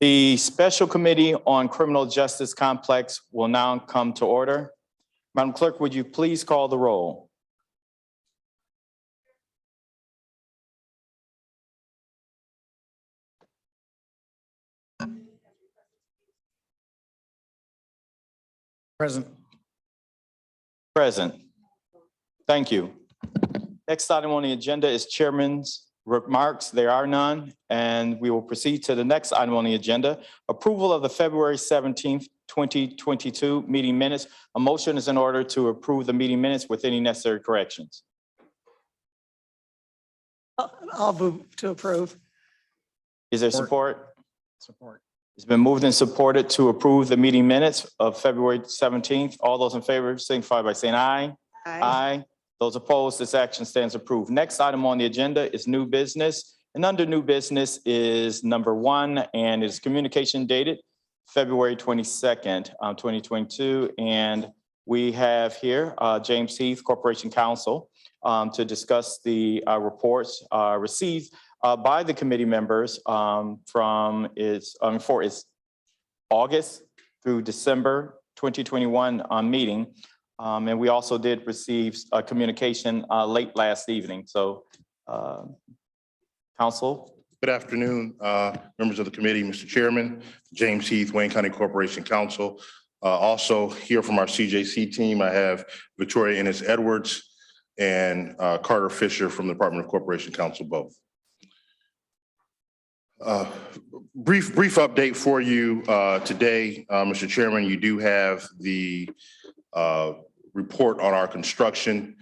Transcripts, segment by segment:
The Special Committee on Criminal Justice Complex will now come to order. Madam Clerk, would you please call the roll? Present. Present. Thank you. Next item on the agenda is Chairman's remarks. There are none, and we will proceed to the next item on the agenda, approval of the February 17th, 2022 meeting minutes. A motion is in order to approve the meeting minutes with any necessary corrections. I'll move to approve. Is there support? Support. It's been moved and supported to approve the meeting minutes of February 17th. All those in favor signify by saying aye. Aye. Those opposed, this action stands approved. Next item on the agenda is new business. And under new business is number 1, and it's communication dated February 22nd, 2022. And we have here James Heath, Corporation Counsel, to discuss the reports received by the committee members for its August through December 2021 meeting. And we also did receive a communication late last evening. So, Counsel. Good afternoon, members of the committee, Mr. Chairman, James Heath, Wayne County Corporation Counsel. Also here from our CJC team, I have Victoria Ennis Edwards and Carter Fisher from the Department of Corporation Counsel, both. Brief update for you today, Mr. Chairman. You do have the report on our construction.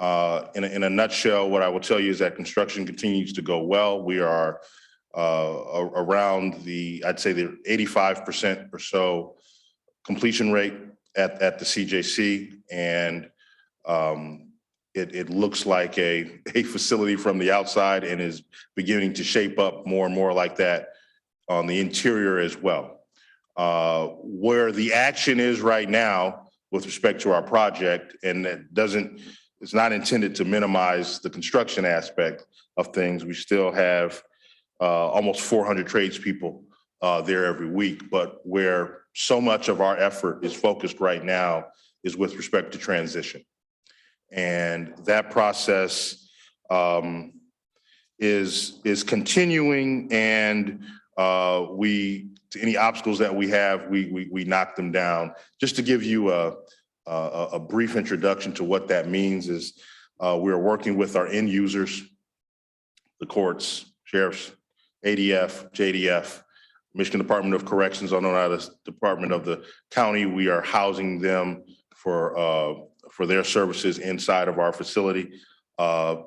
In a nutshell, what I will tell you is that construction continues to go well. We are around I'd say the 85% or so completion rate at the CJC, and it looks like a facility from the outside and is beginning to shape up more and more like that on the interior as well. Where the action is right now with respect to our project, and it's not intended to minimize the construction aspect of things. We still have almost 400 tradespeople there every week, but where so much of our effort is focused right now is with respect to transition. And that process is continuing, and any obstacles that we have, we knock them down. Just to give you a brief introduction to what that means is we're working with our end users, the courts, sheriffs, ADF, JDF, Michigan Department of Corrections, also known as Department of the County. We are housing them for their services inside of our facility.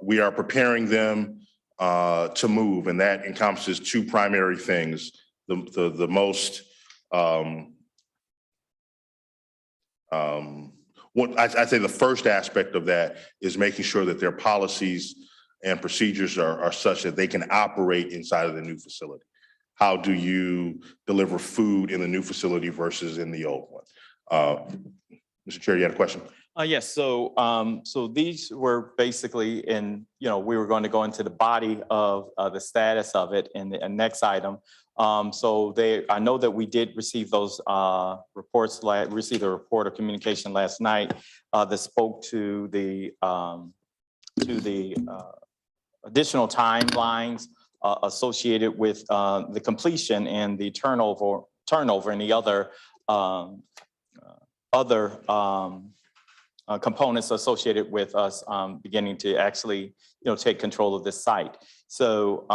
We are preparing them to move, and that encompasses 2 primary things. The most what I'd say the first aspect of that is making sure that their policies and procedures are such that they can operate inside of the new facility. How do you deliver food in the new facility versus in the old one? Mr. Chair, you had a question? Yes. So, so these were basically we were going to go into the body of the status of it in the next item. So I know that we did receive those reports, received a report of communication last night that spoke to the additional timelines associated with the completion and the turnover and the other components associated with us beginning to actually, take control of this site. So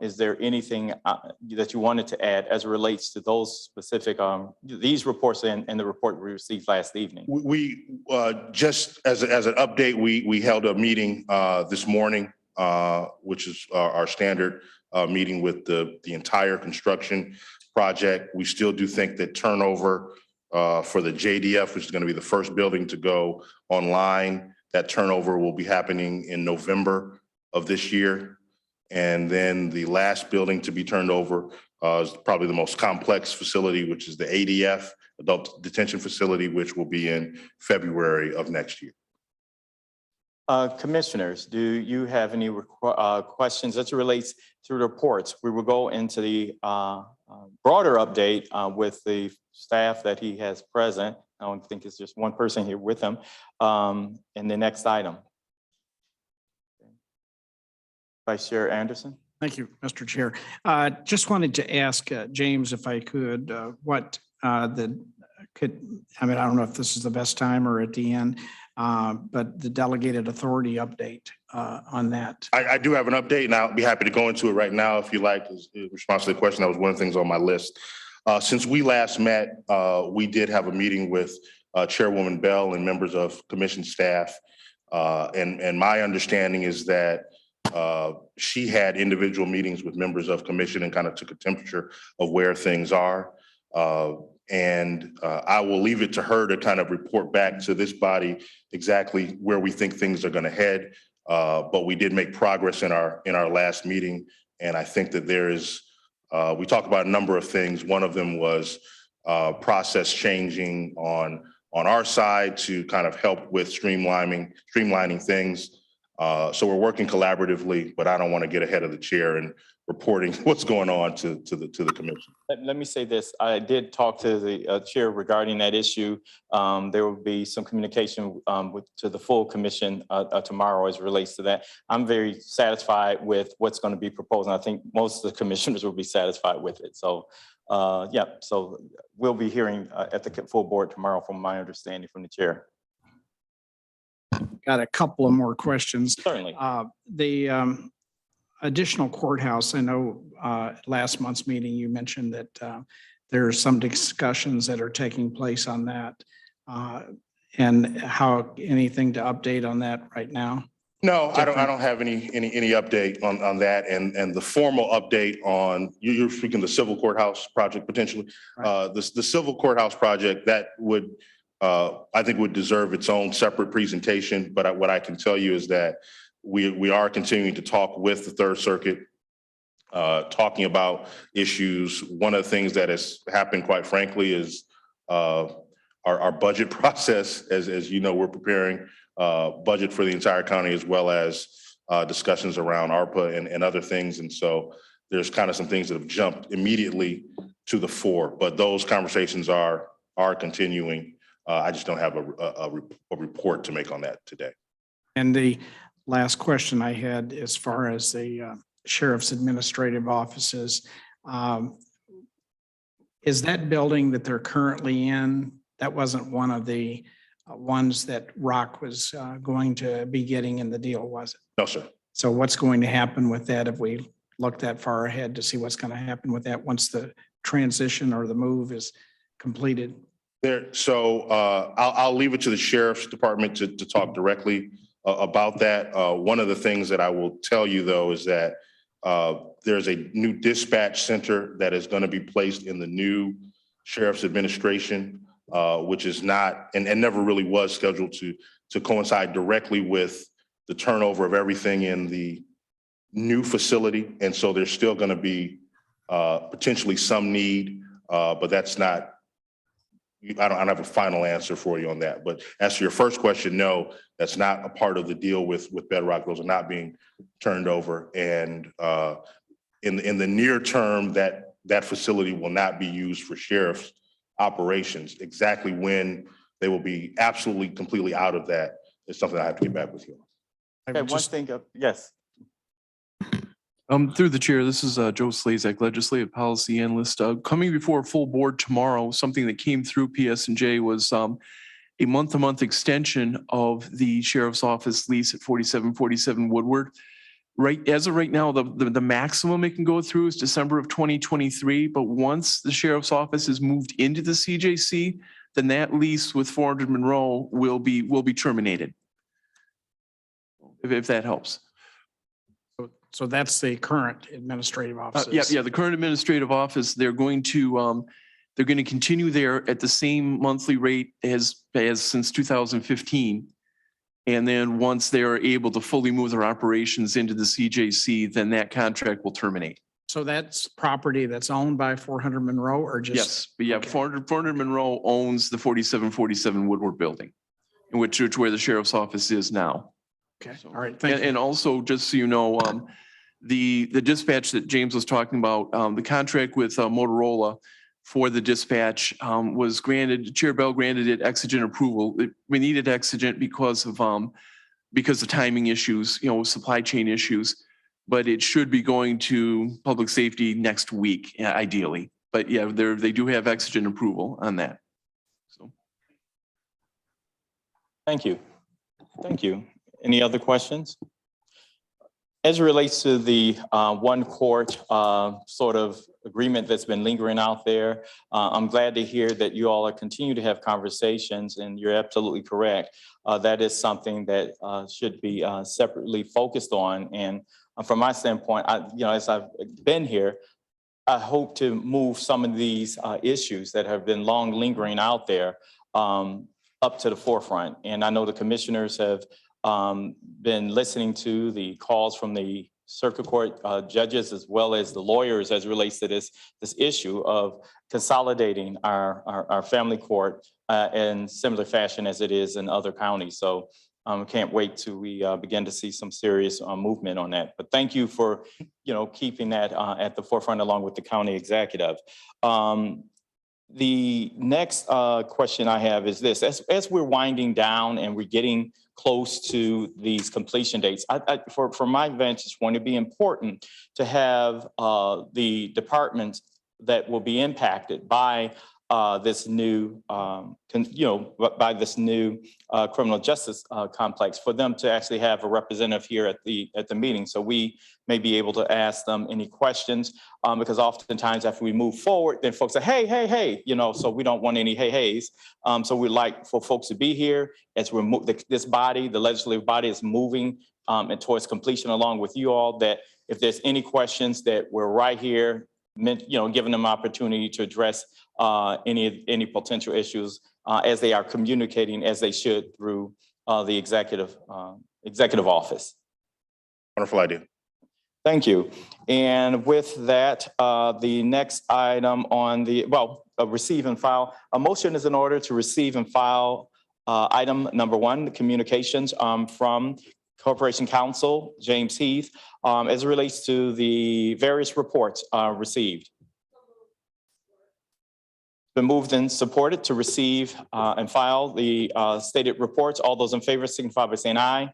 is there anything that you wanted to add as it relates to those specific, these reports and the report we received last evening? We just as an update, we held a meeting this morning, which is our standard meeting with the entire construction project. We still do think that turnover for the JDF, which is going to be the first building to go online, that turnover will be happening in November of this year. And then the last building to be turned over is probably the most complex facility, which is the ADF, Adult Detention Facility, which will be in February of next year. Commissioners, do you have any questions as it relates to reports? We will go into the broader update with the staff that he has present. I don't think it's just one person here with him. In the next item. Vice Chair Anderson. Thank you, Mr. Chair. Just wanted to ask James if I could, I mean, I don't know if this is the best time or at the end, but the delegated authority update on that. I do have an update, and I'll be happy to go into it right now if you like. In response to the question, that was one of the things on my list. Since we last met, we did have a meeting with Chairwoman Bell and members of commission staff. And my understanding is that she had individual meetings with members of commission and kind of took a temperature of where things are. I will leave it to her to kind of report back to this body exactly where we think things are going to head. But we did make progress in our last meeting. And I think that there is, we talked about a number of things. One of them was process changing on our side to kind of help with streamlining things. So we're working collaboratively, but I don't want to get ahead of the chair and reporting what's going on to the commission. Let me say this. I did talk to the chair regarding that issue. There will be some communication to the full commission tomorrow as it relates to that. I'm very satisfied with what's going to be proposed. And I think most of the commissioners will be satisfied with it. So yeah, so we'll be hearing at the full board tomorrow from my understanding from the chair. Got a couple of more questions. Certainly. The additional courthouse, I know last month's meeting, you mentioned that there are some discussions that are taking place on that. And how, anything to update on that right now? No, I don't have any update on that. And the formal update on, you're speaking the civil courthouse project potentially. Right. The civil courthouse project that would, I think would deserve its own separate presentation. But what I can tell you is that we are continuing to talk with the Third Circuit, talking about issues. One of the things that has happened, quite frankly, is our budget process. As you know, we're preparing budget for the entire county, as well as discussions around ARPA and other things. And so there's kind of some things that have jumped immediately to the fore, but those conversations are continuing. I just don't have a report to make on that today. And the last question I had, as far as the sheriff's administrative offices, is that building that they're currently in, that wasn't one of the ones that Rock was going to be getting in the deal, was it? No, sir. So what's going to happen with that if we look that far ahead to see what's going to happen with that once the transition or the move is completed? So I'll leave it to the sheriff's department to talk directly about that. One of the things that I will tell you, though, is that there's a new dispatch center that is going to be placed in the new sheriff's administration, which is not and never really was scheduled to coincide directly with the turnover of everything in the new facility. And so there's still going to be potentially some need, but that's not, I don't have a final answer for you on that. But as to your first question, no, that's not a part of the deal with Bedrock. Those are not being turned over. And in the near term, that facility will not be used for sheriff's operations. Exactly when they will be absolutely completely out of that is something I have to get back with you on. Okay, one thing, yes. Through the chair, this is Joe Slazak, legislative policy analyst. Coming before a full board tomorrow, something that came through PS&J was a month-to-month extension of the sheriff's office lease at 4747 Woodward. Right, as of right now, the maximum it can go through is December of 2023. But once the sheriff's office is moved into the CJC, then that lease with 400 Monroe will be terminated. If that helps. So that's the current administrative offices. Yeah, the current administrative office, they're going to continue there at the same monthly rate as since 2015. And then once they are able to fully move their operations into the CJC, then that contract will terminate. So that's property that's owned by 400 Monroe or just? Yes, but yeah, okay. 400 Monroe owns the 4747 Woodward building, in which where the sheriff's office is now. Okay, So- all right, thank you. And also, just so you know, the dispatch that James was talking about, the contract with Motorola for the dispatch was granted, Chair Bell granted it exigent approval. We needed exigent because of timing issues, supply chain issues. But it should be going to public safety next week, ideally. But yeah, they do have exigent approval on that. So. Thank you. Thank you. Any other questions? As it relates to the one court sort of agreement that's been lingering out there, I'm glad to hear that you all are continue to have conversations, and you're absolutely correct. That is something that should be separately focused on. And from my standpoint, as I've been here, I hope to move some of these issues that have been long lingering out there up to the forefront. And I know the commissioners have been listening to the calls from the circuit court judges as well as the lawyers as it relates to this issue of consolidating our family court in similar fashion as it is in other counties. So can't wait till we begin to see some serious movement on that. But thank you for keeping that at the forefront along with the county executive. The next question I have is this: as we're winding down and we're getting close to these completion dates, from my vantage point, it'd be important to have the departments that will be impacted by this new, by this new criminal justice complex, for them to actually have a representative here at the meeting, so we may be able to ask them any questions. Because oftentimes after we move forward, then folks say, hey, so we don't want any hey-hays. So we'd like for folks to be here as we move, this body, the legislative body, is moving and towards completion along with you all, that if there's any questions, that we're right here, giving them opportunity to address any potential issues as they are communicating as they should through the executive office. Wonderful idea. Thank you. And with that, the next item on receive and file. A motion is in order to receive and file item number 1, the communications from Corporation Counsel James Heath as it relates to the various reports received. Been moved and supported to receive and file the stated reports. All those in favor signify by saying aye.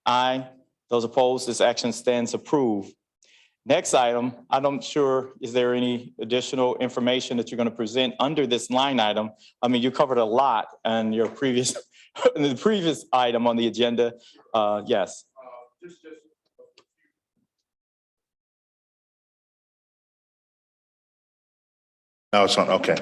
Aye. Those opposed, this action stands approved. Next item, I'm not sure, is there any additional information that you're going to present under this line item? I mean, you covered a lot in your previous, in the previous item on the agenda. Yes. No, it's not, okay.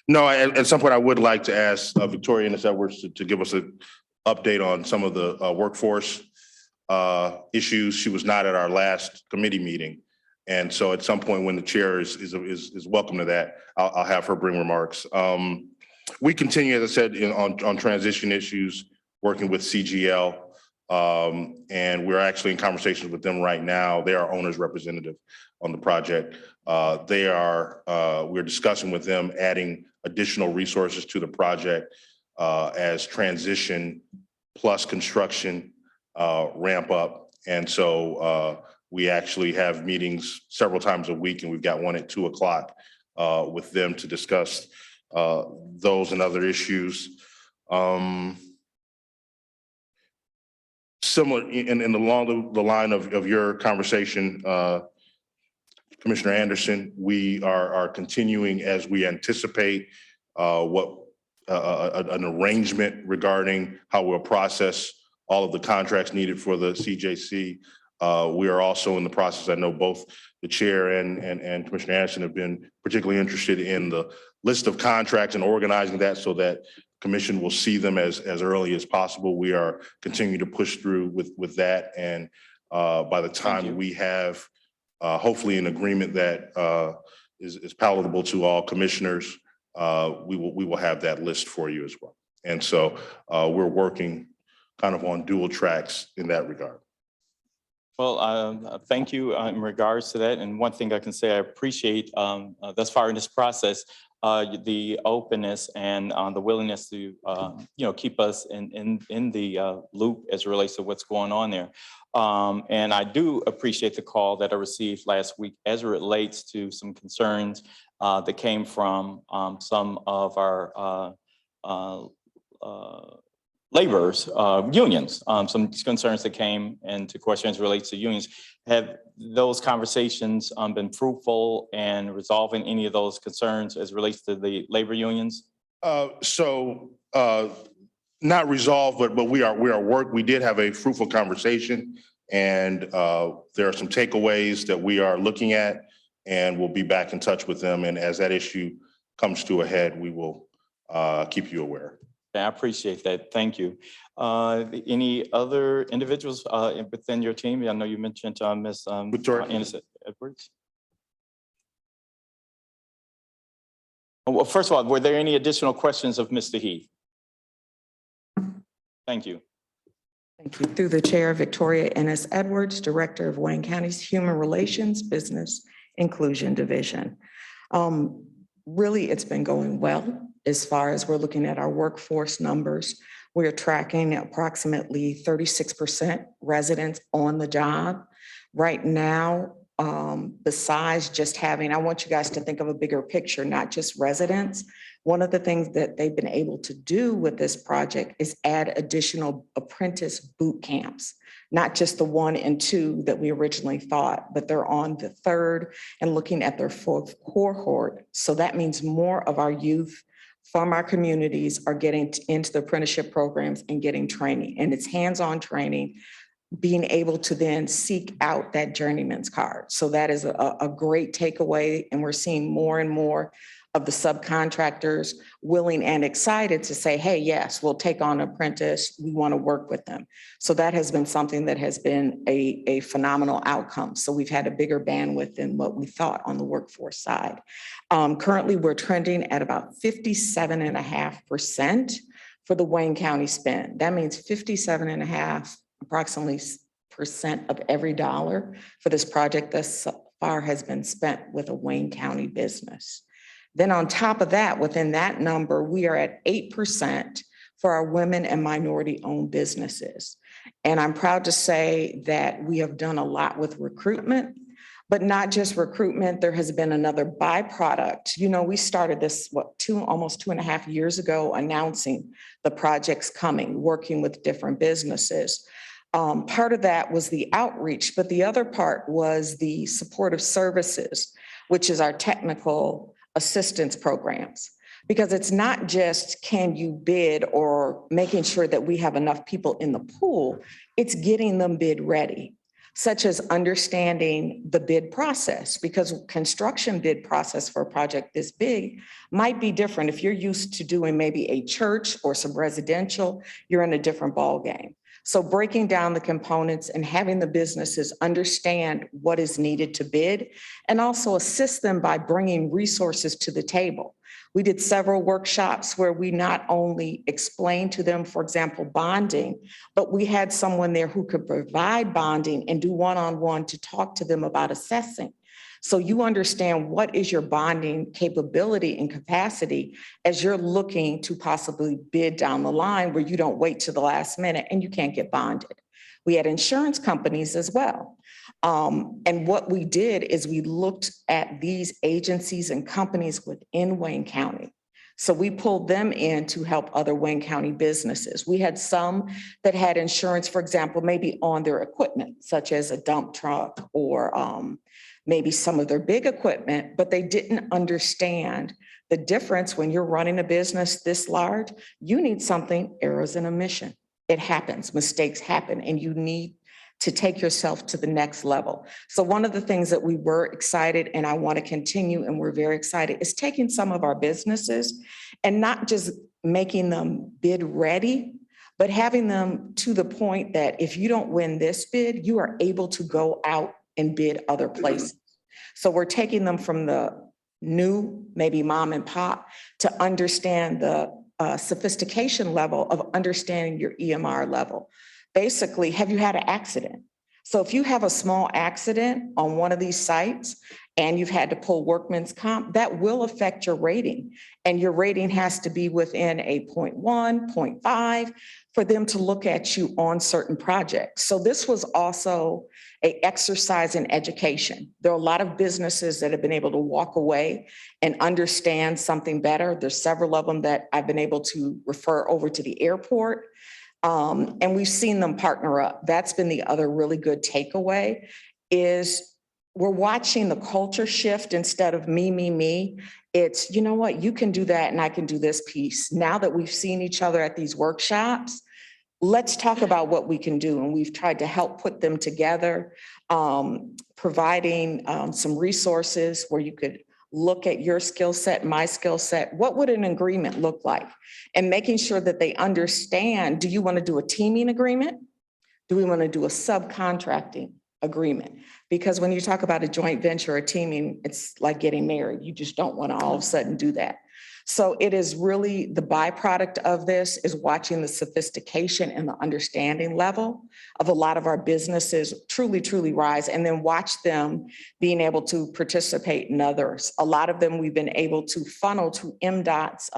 No, at some point I would like to ask Victoria Ennis Edwards to give us an update on some of the workforce issues. She was not at our last committee meeting. And so at some point when the chair is welcome to that, I'll have her bring remarks. We continue, as I said, on transition issues, working with CGL. And we're actually in conversations with them right now. They are owner's representative on the project. We're discussing with them adding additional resources to the project as transition plus construction ramp up. And so we actually have meetings several times a week, and we've got one at 2:00 with them to discuss those and other issues. Similar along the line of your conversation, Commissioner Anderson, we are continuing as we anticipate an arrangement regarding how we'll process all of the contracts needed for the CJC. We are also in the process. I know both the chair and Commissioner Anderson have been particularly interested in the list of contracts and organizing that so that Commission will see them as early as possible. We are continuing to push through with that. And by the time we have hopefully an agreement that is palatable to all commissioners, we will have that list for you as well. And so we're working kind of on dual tracks in that regard. Well, thank you in regards to that. And one thing I can say, I appreciate thus far in this process, the openness and the willingness to, keep us in the loop as it relates to what's going on there. And I do appreciate the call that I received last week as it relates to some concerns that came from some of our laborers, unions, some concerns that came into questions related to unions. Have those conversations been fruitful in resolving any of those concerns as it relates to the labor unions? Not resolved, but we did have a fruitful conversation, and there are some takeaways that we are looking at, and we'll be back in touch with them. And as that issue comes to a head, we will keep you aware. I appreciate that. Thank you. Any other individuals within your team? I know you mentioned Ms. Victoria. Innocent Edwards. Well, first of all, were there any additional questions of Mr. Heath? Thank you. Thank you. Through the chair, Victoria Ennis Edwards, Director of Wayne County's Human Relations Business Inclusion Division. Really, it's been going well as far as we're looking at our workforce numbers. We're tracking approximately 36% residents on the job. Right now, besides just having, I want you guys to think of a bigger picture, not just residents. One of the things that they've been able to do with this project is add additional apprentice boot camps, not just the 1 and 2 that we originally thought, but they're on the 3rd and looking at their 4th cohort. So that means more of our youth from our communities are getting into the apprenticeship programs and getting training, and it's hands-on training, being able to then seek out that journeyman's card. So that is a great takeaway, and we're seeing more and more of the subcontractors willing and excited to say, hey, yes, we'll take on an apprentice. We want to work with them. So that has been something that has been a phenomenal outcome. So we've had a bigger bandwidth than what we thought on the workforce side. Currently, we're trending at about 57.5% for the Wayne County spend. That means 57.5 approximately % of every dollar for this project thus far has been spent with a Wayne County business. Then on top of that, within that number, we are at 8% for our women and minority-owned businesses. And I'm proud to say that we have done a lot with recruitment, but not just recruitment. There has been another byproduct. You know, we started this, almost 2.5 years ago, announcing the projects coming, working with different businesses. Part of that was the outreach, but the other part was the supportive services, which is our technical assistance programs. Because it's not just can you bid or making sure that we have enough people in the pool, it's getting them bid ready, such as understanding the bid process, because construction bid process for a project this big might be different. If you're used to doing maybe a church or some residential, you're in a different ballgame. So breaking down the components and having the businesses understand what is needed to bid, and also assist them by bringing resources to the table. We did several workshops where we not only explained to them, for example, bonding, but we had someone there who could provide bonding and do one-on-one to talk to them about assessing. So you understand what is your bonding capability and capacity as you're looking to possibly bid down the line, where you don't wait to the last minute and you can't get bonded. We had insurance companies as well. And what we did is we looked at these agencies and companies within Wayne County. So we pulled them in to help other Wayne County businesses. We had some that had insurance, for example, maybe on their equipment, such as a dump truck or maybe some of their big equipment, but they didn't understand the difference when you're running a business this large. You need something, errors and omission. It happens, mistakes happen, and you need to take yourself to the next level. So one of the things that we were excited, and I want to continue, and we're very excited, is taking some of our businesses and not just making them bid ready, but having them to the point that if you don't win this bid, you are able to go out and bid other places. So we're taking them from the new, maybe mom and pop, to understand the sophistication level of understanding your EMR level. Basically, have you had an accident? So if you have a small accident on one of these sites and you've had to pull workman's comp, that will affect your rating. And your rating has to be within a 0.1, 0.5 for them to look at you on certain projects. So this was also an exercise in education. There are a lot of businesses that have been able to walk away and understand something better. There's several of them that I've been able to refer over to the airport. And we've seen them partner up. That's been the other really good takeaway is we're watching the culture shift. Instead of me. It's, you know what, you can do that and I can do this piece. Now that we've seen each other at these workshops, let's talk about what we can do. And we've tried to help put them together, providing some resources where you could look at your skill set, my skill set. What would an agreement look like? And making sure that they understand, do you want to do a teaming agreement? Do we want to do a subcontracting agreement? Because when you talk about a joint venture or teaming, it's like getting married. You just don't want to all of a sudden do that. So it is really the byproduct of this is watching the sophistication and the understanding level of a lot of our businesses truly rise, and then watch them being able to participate in others. A lot of them we've been able to funnel to MDOT's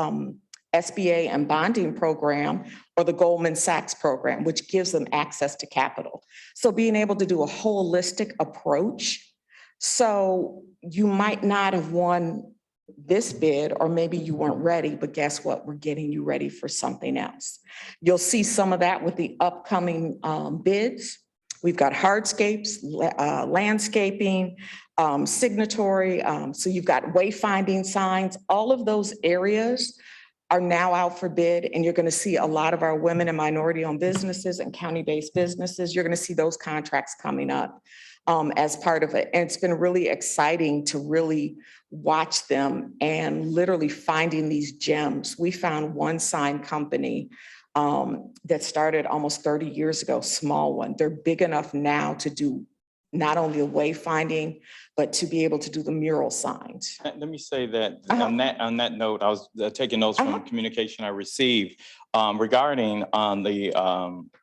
SBA and bonding program or the Goldman Sachs program, which gives them access to capital. So being able to do a holistic approach. So you might not have won this bid, or maybe you weren't ready, but guess what? We're getting you ready for something else. You'll see some of that with the upcoming bids. We've got hardscapes, landscaping, signatory. So you've got wayfinding signs. All of those areas are now out for bid, and you're going to see a lot of our women and minority-owned businesses and county-based businesses. You're going to see those contracts coming up as part of it. And it's been really exciting to really watch them and literally finding these gems. We found one sign company that started almost 30 years ago, small one. They're big enough now to do not only the wayfinding, but to be able to do the mural signs. Let me say that on that note, I was taking notes from communication I received regarding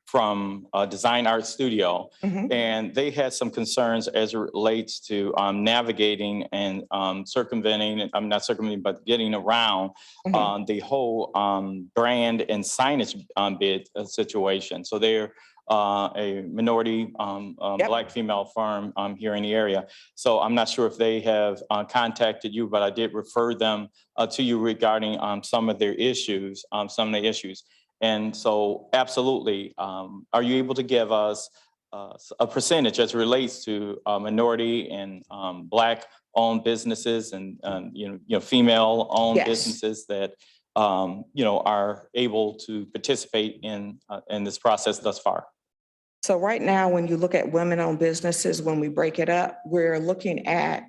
from Design Art Studio, and they had some concerns as it relates to navigating and circumventing. I'm not circumventing, but getting around the whole brand and signage bid situation. So they're a minority Black female firm here in the area. So I'm not sure if they have contacted you, but I did refer them to you regarding some of their issues, some of the issues. And so absolutely, are you able to give us a percentage as it relates to minority and Black owned businesses and female owned businesses that are able to participate in this process thus far? So right now, when you look at women-owned businesses, when we break it up, we're looking at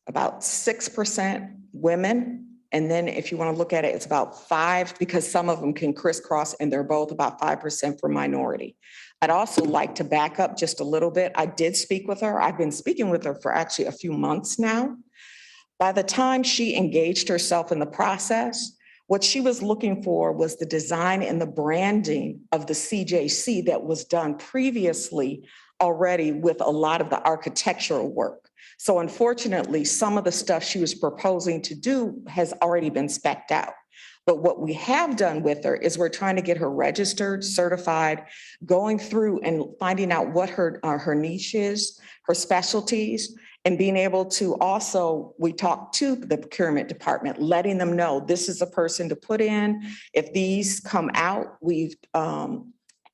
about 6% women. And then if you want to look at it, it's about 5%, because some of them can crisscross, and they're both about 5% for minority. I'd also like to back up just a little bit. I did speak with her. I've been speaking with her for actually a few months now. By the time she engaged herself in the process, what she was looking for was the design and the branding of the CJC that was done previously already with a lot of the architectural work. So unfortunately, some of the stuff she was proposing to do has already been spec'd out. But what we have done with her is we're trying to get her registered, certified, going through and finding out what her niche is, her specialties, and being able to also, we talk to the procurement department, letting them know this is a person to put in. If these come out, we've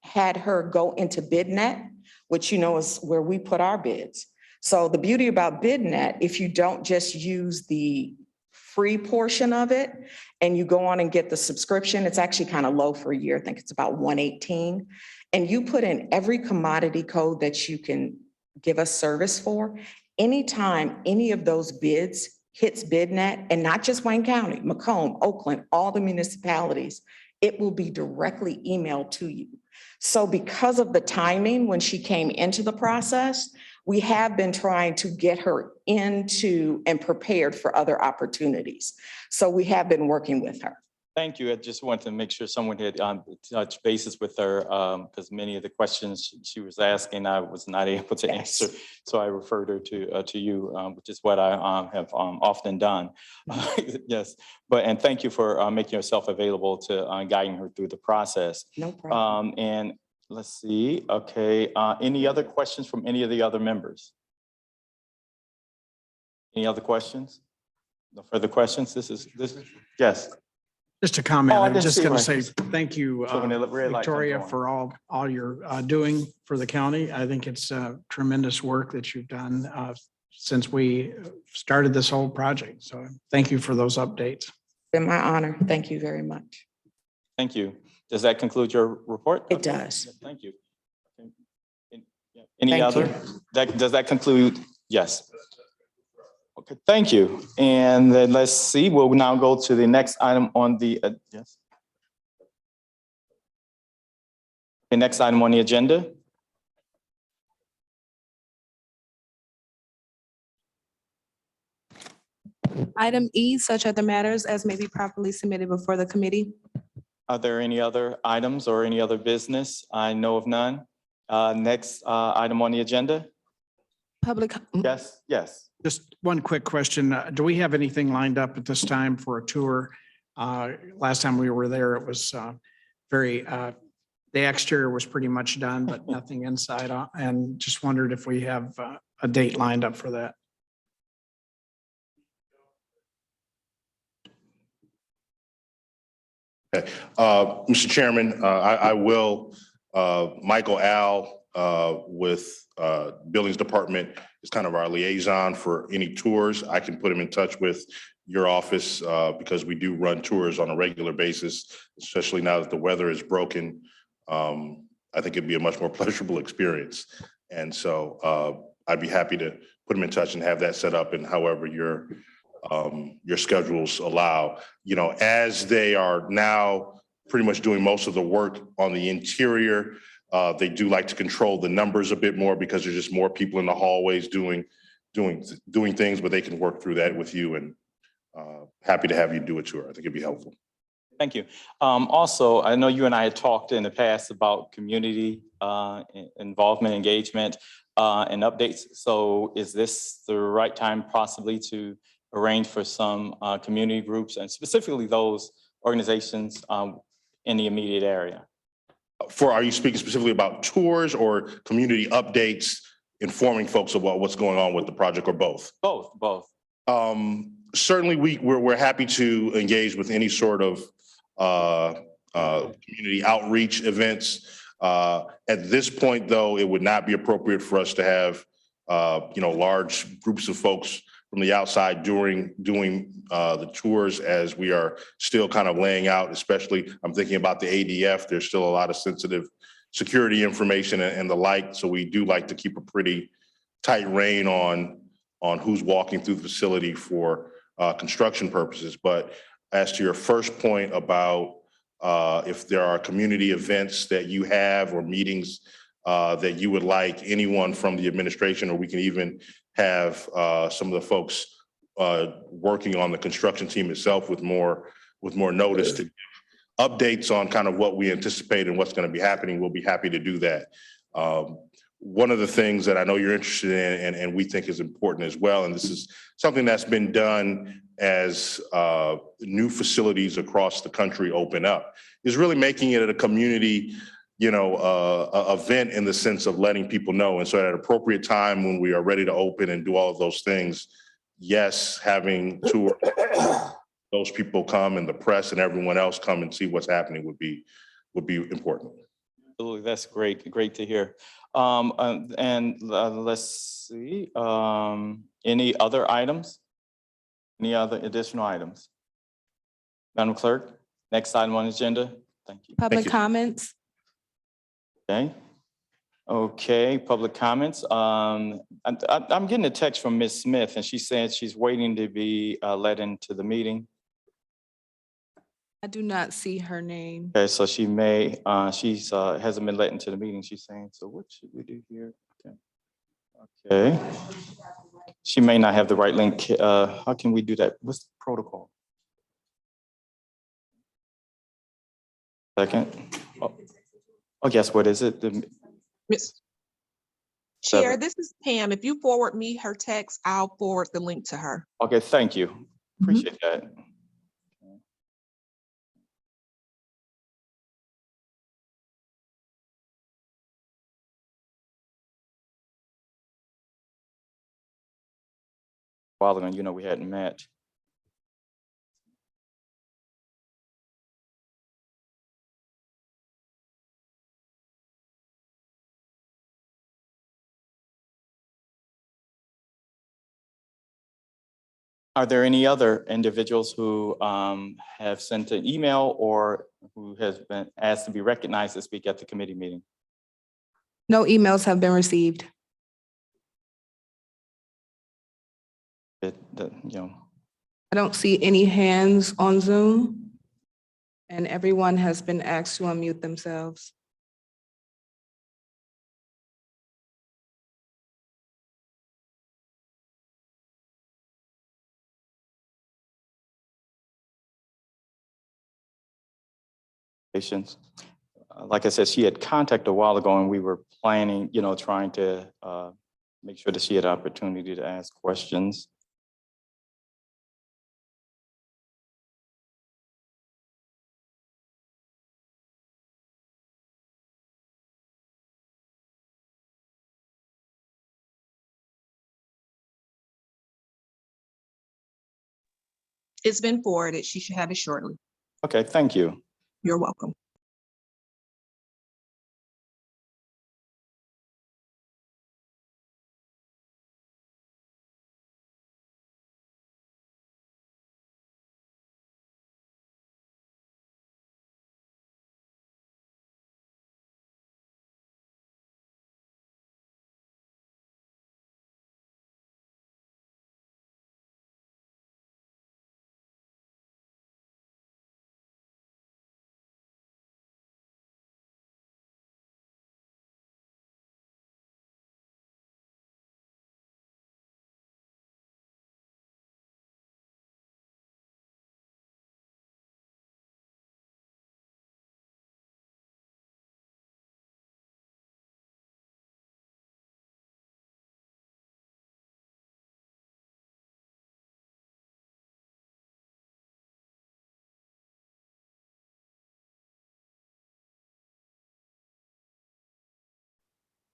had her go into BidNet, which is where we put our bids. So the beauty about BidNet, if you don't just use the free portion of it and you go on and get the subscription, it's actually kind of low for a year. I think it's about $118. And you put in every commodity code that you can give us service for. Anytime any of those bids hits BidNet, and not just Wayne County, Macomb, Oakland, all the municipalities, it will be directly emailed to you. So because of the timing when she came into the process, we have been trying to get her into and prepared for other opportunities. So we have been working with her. Thank you. I just wanted to make sure someone had touched bases with her because many of the questions she was asking, I was not able to answer. So I referred her to you, which is what I have often done. Yes, and thank you for making yourself available to guiding her through the process. No problem. And let's see, okay, any other questions from any of the other members? Any other questions? No further questions? Yes. Just a comment. Oh, I I'm didn't just see going to right. say thank you, So when the red light comes Victoria, on. for all you're doing for the county. I think it's tremendous work that you've done since we started this whole project. So thank you for those updates. Been my honor. Thank you very much. Thank you. Does that conclude your report? It Okay. does. Thank you. Okay. Any Thank other? you. Does that conclude? Yes. Okay, thank you. And then let's see, we'll now go to the next item on the, yes. The next item on the agenda. Item E, such other matters as may be properly submitted before the committee. Are there any other items or any other business? I know of none. Next item on the agenda? Public, Yes, yes. Just one quick question. Do we have anything lined up at this time for a tour? Last time we were there, it was the exterior was pretty much done, but nothing inside. And just wondered if we have a date lined up for that. Okay. Mr. Chairman, I will, Michael Al with Buildings Department is kind of our liaison for any tours. I can put him in touch with your office because we do run tours on a regular basis, especially now that the weather is broken. I think it'd be a much more pleasurable experience. And so I'd be happy to put him in touch and have that set up and however your schedules allow. You know, as they are now pretty much doing most of the work on the interior, they do like to control the numbers a bit more because there's just more people in the hallways doing things, but they can work through that with you and happy to have you do a tour. I think it'd be helpful. Thank you. Also, I know you and I had talked in the past about community involvement, engagement, and updates. So is this the right time possibly to arrange for some community groups and specifically those organizations in the immediate area? Are you speaking specifically about tours or community updates, informing folks about what's going on with the project, or both? Both. Certainly, we're happy to engage with any sort of community outreach events. At this point, though, it would not be appropriate for us to have large groups of folks from the outside doing the tours, as we are still kind of laying out, especially I'm thinking about the ADF. There's still a lot of sensitive security information and the like. So we do like to keep a pretty tight rein on who's walking through the facility for construction purposes. But as to your first point about if there are community events that you have or meetings that you would like anyone from the administration, or we can even have some of the folks working on the construction team itself with more notice to give updates on kind of what we anticipate and what's going to be happening, we'll be happy to do that. One of the things that I know you're interested in and we think is important as well, and this is something that's been done as new facilities across the country open up, is really making it a community event in the sense of letting people know. And so at an appropriate time when we are ready to open and do all of those things, yes, having tours, those people come and the press and everyone else come and see what's happening would be important. Absolutely, that's great to hear. Let's see, any other items? Any other additional items? Madam Clerk, next item on the agenda. Thank you. public you. comments. Okay, public comments. I'm getting a text from Ms. Smith and she said she's waiting to be let into the meeting. I do not see her name. Okay, so she may, hasn't been let into the meeting, she's saying. So what should we do here? Okay. She may not have the right link. How can we do that? What's the protocol? Second. Oh, yes, what is it? Miss Seven. Chair, this is Pam. If you forward me her text, I'll forward the link to her. Okay, thank you. Appreciate that. While ago, you know, we hadn't met. Are there any other individuals who have sent an email or who has been asked to be recognized to speak at the committee meeting? No emails have been received. You know, I don't see any hands on Zoom. And everyone has been asked to unmute themselves. patients. Like I said, she had contacted a while ago and we were planning, you know, trying to make sure that she had opportunity to ask questions. It's been forwarded. She should have it shortly. Okay, thank you. You're welcome.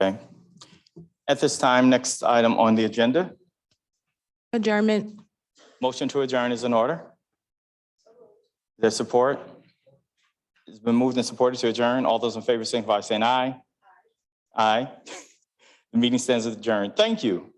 Okay. At this time, next item on the agenda, Adjournment. motion to adjourn is in order. There's support. It's been moved and supported to adjourn. All those in favor signify by saying aye. Aye. The meeting stands adjourned. Thank you.